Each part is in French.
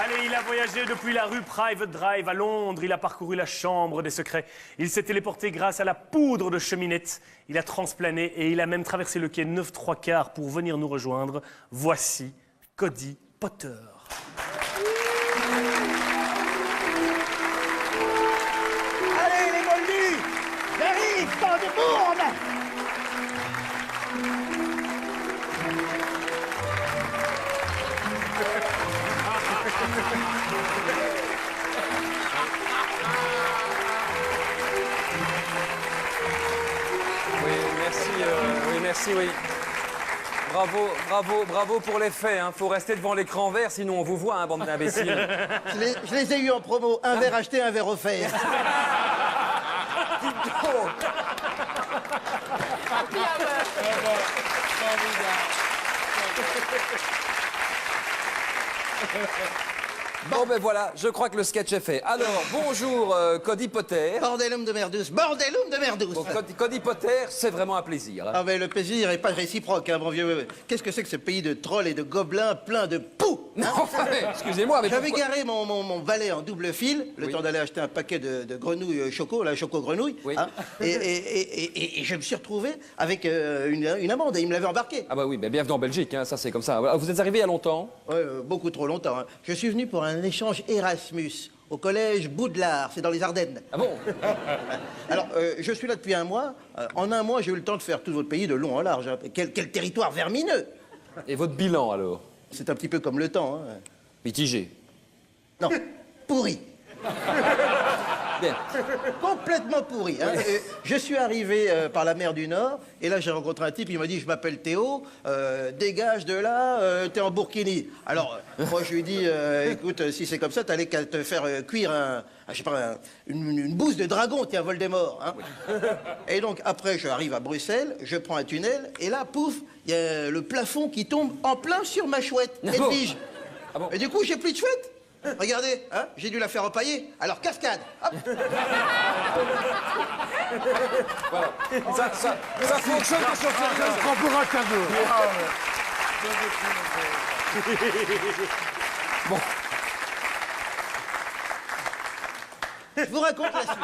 Allez, il a voyagé depuis la rue Private Drive à Londres. Il a parcouru la chambre des secrets. Il s'est téléporté grâce à la poudre de cheminette. Il a transplané et il a même traversé le quai 9 3/4 pour venir nous rejoindre. Voici Cody Potter. Allez, les moldus! J'arrive, tant de monde! Oui, merci, oui. Bravo pour les faits. Hein. Faut rester devant l'écran vert, sinon on vous voit, hein, bande d'imbéciles. Je les ai eus en promo. Un verre acheté, un verre offert. Bon, ben voilà, je crois que le sketch est fait. Alors, bonjour, Cody Potter. Bordellum de merdouce, bordellum de merdouce. Bon, Cody Potter, c'est vraiment un plaisir. Hein. Ah ben le plaisir est pas réciproque, hein, mon vieux. Qu'est-ce que c'est que ce pays de trolls et de gobelins plein de poux? Non, enfin, excusez-moi, mais J'avais pourquoi... garé mon valet en double fil, le temps d'aller acheter un paquet de grenouilles choco, la choco-grenouille. Oui. Hein, et je me suis retrouvé avec une amende et il me l'avait embarqué. Ah bah oui, ben bienvenue en Belgique, hein, ça c'est comme ça. Vous êtes arrivé il y a longtemps? Ouais, beaucoup trop longtemps. Hein. Je suis venu pour un échange Erasmus au collège Boudelard, c'est dans les Ardennes. Ah bon? Alors, je suis là depuis un mois. En un mois, j'ai eu le temps de faire tout votre pays de long en large. Hein. Quel territoire vermineux! Et votre bilan alors? C'est un petit peu comme le temps. Hein. Mitigé. Non, pourri. Bien. Complètement pourri. Hein. Je suis arrivé par la mer du Nord, et là j'ai rencontré un type, il m'a dit, je m'appelle Théo, dégage de là, t'es en burkini. Alors, moi je lui ai dit, écoute, si c'est comme ça, t'allais qu'à te faire cuire je sais pas, une bouse de dragon, tiens, Voldemort. Hein. Oui. Et donc après, je arrive à Bruxelles, je prends un tunnel, et là, pouf, il y a le plafond qui tombe en plein sur ma chouette, Edwige. Ah bon? Et du coup, j'ai plus de chouette. Regardez, hein, j'ai dû la faire empailler. Alors, cascade. Hop. Voilà. Ça fonctionne que sur Je prends pour un cadeau. Bon. Je vous raconte la suite.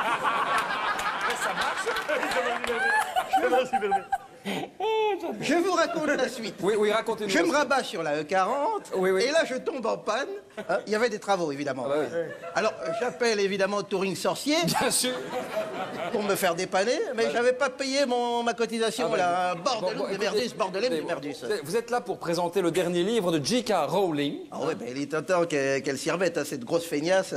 Je vous raconte la suite. Oui, racontez-nous. Je me rabats sur la E40, Oui. et là je tombe en panne. Hein, il y avait des travaux, évidemment. Ah bah oui. Alors, j'appelle évidemment Touring Sorcier Bien sûr. pour me faire dépanner, mais j'avais pas payé ma cotisation, Ah bah, là. bon, Bordelum de écoutez, Merdus, Bordelum de écoutez, Merdus. Vous êtes là pour présenter le dernier livre de J.K. Rowling. Ah ouais, ben il est temps qu'elle s'y remette, hein, cette grosse feignasse.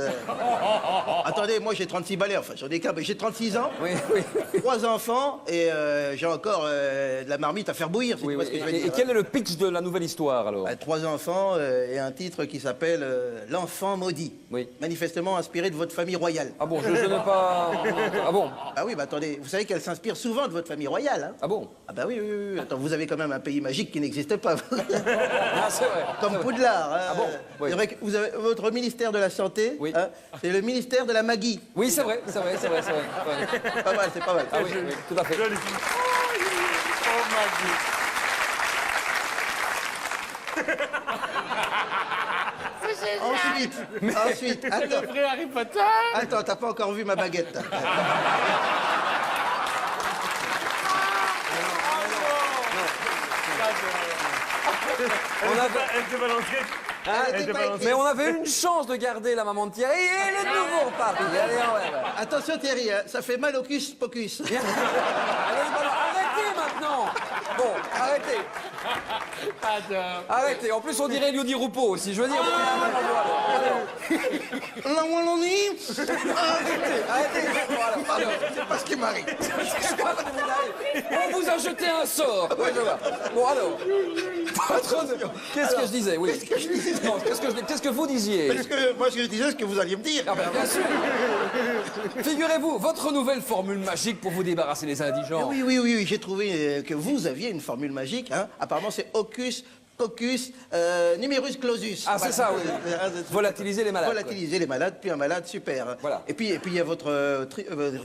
Attendez, moi j'ai 36 balais, enfin sur des cas, mais j'ai 36 ans, Oui. 3 enfants, et j'ai encore de la marmite à faire bouillir, si tu vois ce que je veux Et dire. quel est le pitch de la nouvelle histoire alors? 3 enfants et un titre qui s'appelle L'enfant maudit. Oui. Manifestement inspiré de votre famille royale. Ah bon, je n'ai pas... Ah bon? Ah oui, bah attendez, vous savez qu'elle s'inspire souvent de votre famille royale, hein. Ah bon? Ah bah oui. Attends, vous avez quand même un pays magique qui n'existe pas. Ah, c'est vrai. Comme c'est vrai. Poudlard. Hein. Ah bon? Oui. C'est vrai que vous avez votre ministère de la Santé, Oui. hein, c'est le ministère de la magie. Oui, c'est vrai. C'est pas mal, c'est pas mal. Ah oui, tout à fait. Ensuite, attends, t'as pas encore vu ma baguette. Elle s'est balancée. Elle était pas écrite. Mais on avait une chance de garder la maman de Thierry et elle est de nouveau repartie. Allez, ouais. Attention Thierry, hein, ça fait mal au cul, pocus. Allez, voilà, arrêtez maintenant. Bon, arrêtez. Arrêtez. En plus, on dirait Liudi Roupeau aussi. Je veux dire... La Wallonie. Arrêtez. Voilà, pardon. C'est pas ce qui m'arrive. On vous a jeté un sort. Ouais, je vois. Bon, alors. Qu'est-ce que je disais? Oui. Qu'est-ce que je disais? Non, qu'est-ce que vous disiez? Parce que moi, ce que je disais, ce que vous alliez me dire. Ah ben, bien sûr. Figurez-vous, votre nouvelle formule magique pour vous débarrasser des indigents. Oui, j'ai trouvé que vous aviez une formule magique. Hein. Apparemment, c'est Hocus Pocus Numerus Clausus. Ah, c'est ça, oui. Volatiliser les malades. Volatiliser les malades, puis un malade, super. Voilà. Et puis il y a votre...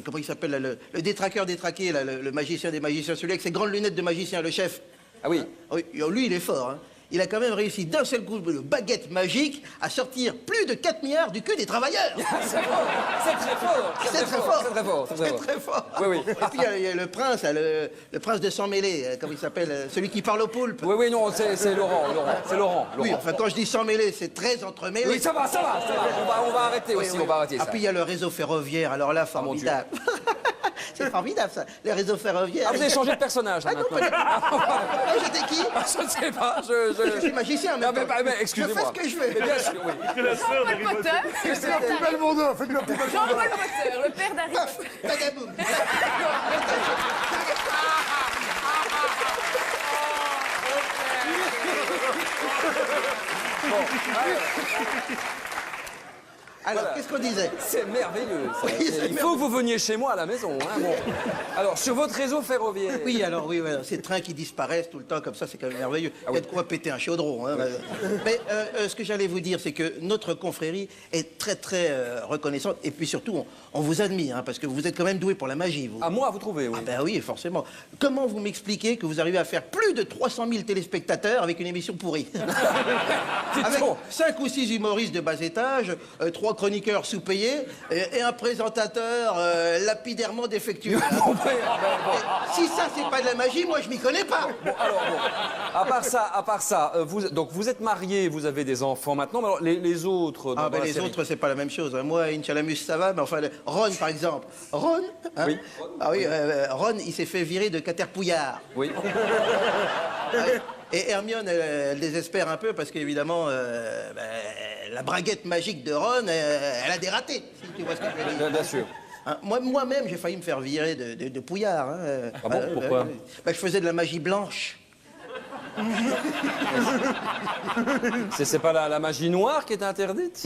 comment il s'appelle, là, le détraqueur détraqué, là, le magicien des magiciens, celui avec ses grandes lunettes de magicien, le chef. Ah oui. Oui, lui, il est fort. Hein. il a quand même réussi d'un seul coup de baguette magique à sortir plus de 4 milliards du cul des travailleurs. C'est fort, c'est très fort. C'est très fort. C'est très fort. C'est très C'est fort. très fort. Oui, oui. Et puis il y a le prince, là, le prince de sang mêlé, comment il s'appelle, celui qui parle au poulpe. Oui, oui, non, c'est Laurent. C'est Laurent. Oui, enfin quand je dis sang mêlé, c'est très entremêlé. Oui, ça va. On va arrêter Oui, aussi, oui. on va arrêter Ah, ça. puis il y a le réseau ferroviaire, alors là, mon Dieu. formidable. C'est formidable ça, le réseau ferroviaire. Ah, vous avez changé de personnage, là, Ah non, maintenant. Ah, j'étais qui Je ne sais pas, Je suis magicien en même Non, mais, temps. mais excusez-moi. Je fais ce que je veux. Mais bien sûr, oui. Que la sœur d'Harry Jean-Paul Potter. Potter, Jean-Paul Potter, le père d'Harry Potter. Tagaboum. Alors, Voilà. qu'est-ce qu'on disait? C'est merveilleux. ça. Oui, c'est Il faut que vous veniez chez moi à la maison. Hein, bon. Alors, sur votre réseau ferroviaire. Oui, alors oui, ces trains qui disparaissent tout le temps comme ça, c'est quand même merveilleux. Il y a de quoi péter un chaudron. Hein. Mais ce que j'allais vous dire, c'est que notre confrérie est très très reconnaissante et puis surtout, on vous admire hein, parce que vous êtes quand même doué pour la magie, vous. À moi, vous trouvez, oui. Ah ben oui, forcément. Comment vous m'expliquez que vous arrivez à faire plus de 300 000 téléspectateurs avec une émission pourrie? Avec trop. 5 ou 6 humoristes de bas étage, 3 chroniqueurs sous-payés et un présentateur lapidairement défectueux. Si ça, c'est pas de la magie, moi, je m'y connais pas. Bon, alors, bon. À part ça, donc vous êtes marié, vous avez des enfants maintenant, mais alors les autres. Ah dans ben la les série. autres, c'est pas la même chose. hein. Moi, Inch'Alamus, ça va, mais enfin, Ron, par exemple. Ron hein Oui. Ah oui, Ron, il s'est fait virer de Caterpouillard. Oui. Et Hermione, elle désespère un peu parce qu'évidemment, la braguette magique de Ron, elle a dératé, si tu vois ce que je veux dire. Bien sûr. Hein, moi-même, j'ai failli me faire virer de Pouillard. Hein. Ah bon, pourquoi Je faisais de la magie blanche. C'est pas la magie noire qui est interdite?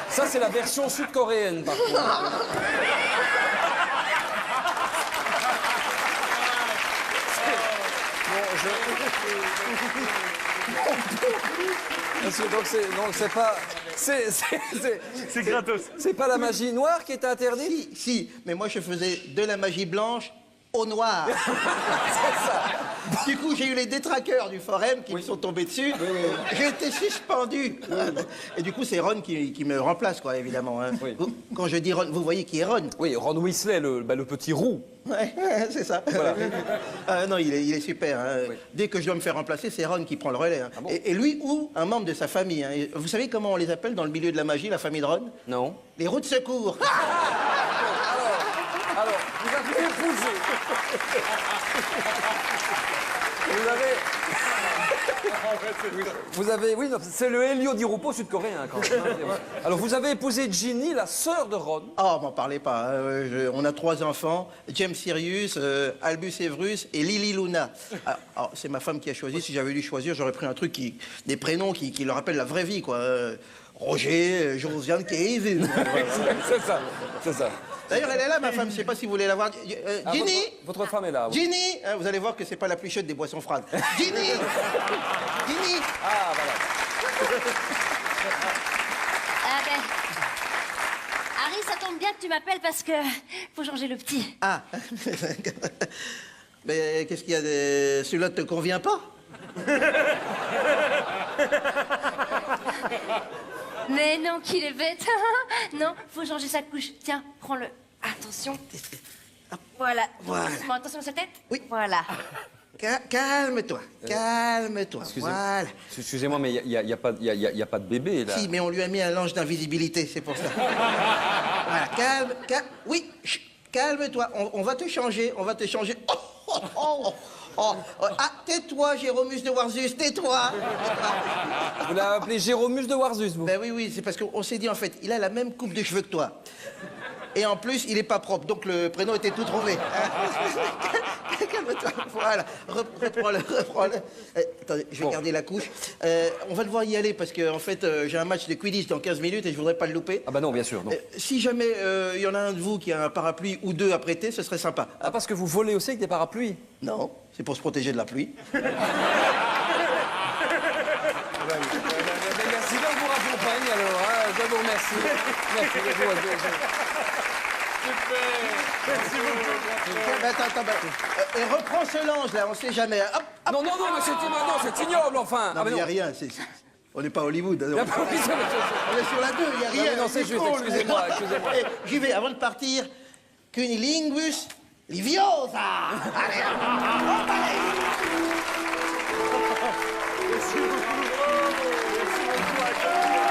Ça, c'est la version sud-coréenne, par contre. Donc c'est pas... C'est gratos. C'est pas la magie noire qui est interdite? Si, mais moi, je faisais de la magie blanche au noir. Du coup, j'ai eu les détraqueurs du forum qui me sont tombés dessus. J'ai été suspendu. Et du coup, c'est Ron qui me remplace, quoi, évidemment. hein. Oui. Quand je dis Ron, vous voyez qui est Ron? Oui, Ron Weasley, le petit roux. Ouais, c'est ça. Non, il est super. hein. Oui. Dès que je dois me faire remplacer, c'est Ron qui prend le relais. hein. Ah bon Et lui ou un membre de sa famille. hein. Et vous savez comment on les appelle dans le milieu de la magie, la famille de Ron? Non. Les roues de secours. Alors, vous avez épousé. Vous avez, oui, non, c'est le Helio Di Rupo sud-coréen quand même. hein. Alors, vous avez épousé Ginny, la sœur de Ron. Oh, m'en parlez pas. hein. On a 3 enfants, James Sirius, Albus Severus et Lily Luna. Alors, c'est ma femme qui a choisi. Si j'avais dû choisir, j'aurais pris un truc des prénoms qui leur rappellent la vraie vie, quoi. Roger, Josiane, Kevin. C'est ça. D'ailleurs, elle est là, ma femme. Je sais pas si vous voulez la voir. Ah, Ginny. votre femme est là. oui. Ginny, hein, vous allez voir que c'est pas la plus chaude des boissons froides. Ginny. Ginny. Ah, voilà. Ah ben... Harry, ça tombe bien que tu m'appelles parce que... faut changer le petit. Ah. Mais qu'est-ce qu'il y a de... Celui-là te convient pas? Mais non, qu'il est bête. Non, faut changer sa couche. Tiens, prends-le. Attention. Voilà. Voilà. Doucement, attention à sa tête. Oui. Voilà. Calme-toi. Calme-toi. Voilà. Excusez-moi, mais il n'y a pas de bébé, là. Si, mais on lui a mis un linge d'invisibilité, c'est pour ça. Voilà, calme. Oui, chut, calme-toi. On va te changer, on va te changer. Ah, tais-toi, Jéromus de Warzus, tais-toi. Vous l'avez appelé Jéromus de Warzus, vous? Ben oui, c'est parce qu'on s'est dit, en fait, il a la même coupe de cheveux que toi. Et en plus, il est pas propre, donc le prénom était tout trouvé. Calme-toi, voilà. Reprends-le. Attendez, je vais garder la couche. On va devoir y aller parce que, en fait, j'ai un match de Quidditch dans 15 minutes et je voudrais pas le louper. Ah bah non, bien sûr, non. Si jamais il y en a un de vous qui a un parapluie ou 2 à prêter, ce serait sympa. Ah, parce que vous volez aussi avec des parapluies? Non, c'est pour se protéger de la pluie. Merci de vous raccompagner, alors. Hein, je vous remercie. Merci. Et reprends ce linge là, on sait jamais. Hop, hop. Non, mais c'est ignoble, enfin. Non, mais il n'y a rien. On n'est pas Hollywood. On est sur la 2, il n'y a rien. Non, c'est juste, excusez-moi. Eh, j'y vais, avant de partir. Cunilingus liviosa. Allez, hop, allez. Merci beaucoup. Merci beaucoup à tous.